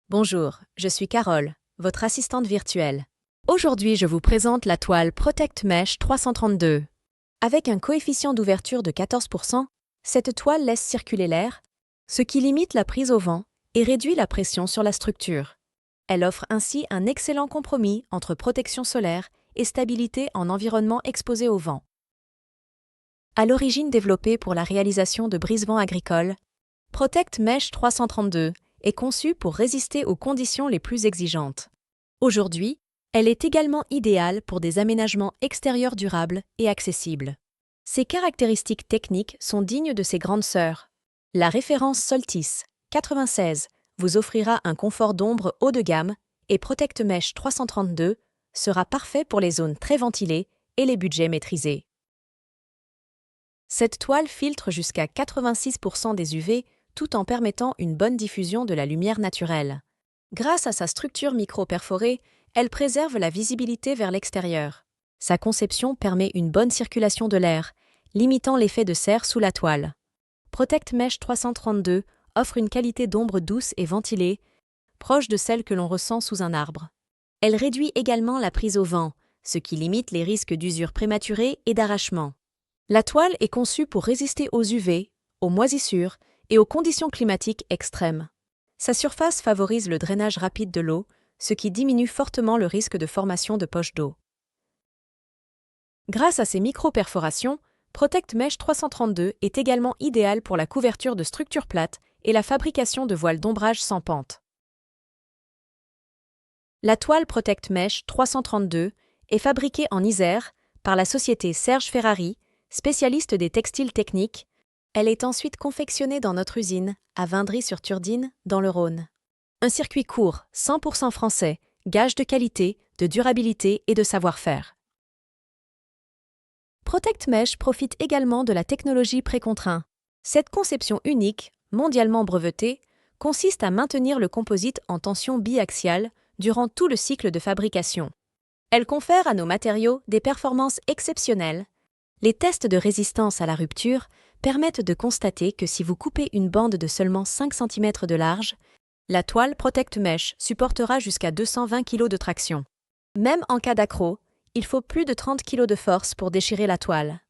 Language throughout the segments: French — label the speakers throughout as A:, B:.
A: Bonjour, je suis Carole, votre assistante virtuelle. Aujourd'hui, je vous présente la toile Protect Mesh 332. Avec un coefficient d'ouverture de 14%, cette toile laisse circuler l'air, ce qui limite la prise au vent et réduit la pression sur la structure. Elle offre ainsi un excellent compromis entre protection solaire et stabilité en environnement exposé au vent. À l'origine développée pour la réalisation de brise-vents agricoles, Protect Mesh 332 est conçue pour résister aux conditions les plus exigeantes. Aujourd'hui, elle est également idéale pour des aménagements extérieurs durables et accessibles. Ses caractéristiques techniques sont dignes de ses grandes sœurs. La référence Soltis 96 vous offrira un confort d'ombre haut de gamme et Protect Mesh 332 sera parfait pour les zones très ventilées et les budgets maîtrisés. Cette toile filtre jusqu'à 86% des UV tout en permettant une bonne diffusion de la lumière naturelle. Grâce à sa structure micro-perforée, elle préserve la visibilité vers l'extérieur. Sa conception permet une bonne circulation de l'air, limitant l'effet de serre sous la toile. Protect Mesh 332 offre une qualité d'ombre douce et ventilée, proche de celle que l'on ressent sous un arbre. Elle réduit également la prise au vent, ce qui limite les risques d'usure prématurée et d'arrachement. La toile est conçue pour résister aux UV, aux moisissures et aux conditions climatiques extrêmes. Sa surface favorise le drainage rapide de l'eau, ce qui diminue fortement le risque de formation de poches d'eau. Grâce à ses micro-perforations, Protect Mesh 332 est également idéal pour la couverture de structures plates et la fabrication de voiles d'ombrage sans pente. La toile Protect Mesh 332 est fabriquée en Isère par la société Serge Ferrari, spécialiste des textiles techniques. Elle est ensuite confectionnée dans notre usine, à Vindry-sur-Turdine, dans le Rhône. Un circuit court, 100% français, gage de qualité, de durabilité et de savoir-faire. Protect Mesh profite également de la technologie précontraint. Cette conception unique, mondialement brevetée, consiste à maintenir le composite en tension biaxiale durant tout le cycle de fabrication. Elle confère à nos matériaux des performances exceptionnelles. Les tests de résistance à la rupture permettent de constater que si vous coupez une bande de seulement 5 cm de large, la toile Protect Mesh supportera jusqu'à 220 kg de traction. Même en cas d'accroc, il faut plus de 30 kg de force pour déchirer la toile.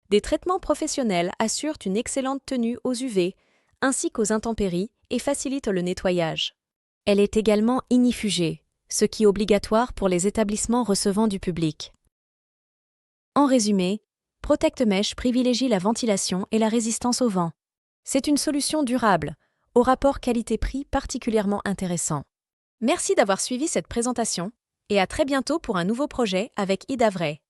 A: Des traitements professionnels assurent une excellente tenue aux UV ainsi qu'aux intempéries et facilitent le nettoyage. Elle est également ignifugée, ce qui est obligatoire pour les établissements recevant du public. En résumé, Protect Mesh privilégie la ventilation et la résistance au vent. C'est une solution durable, au rapport qualité-prix particulièrement intéressant. Merci d'avoir suivi cette présentation et à très bientôt pour un nouveau projet avec Idavray.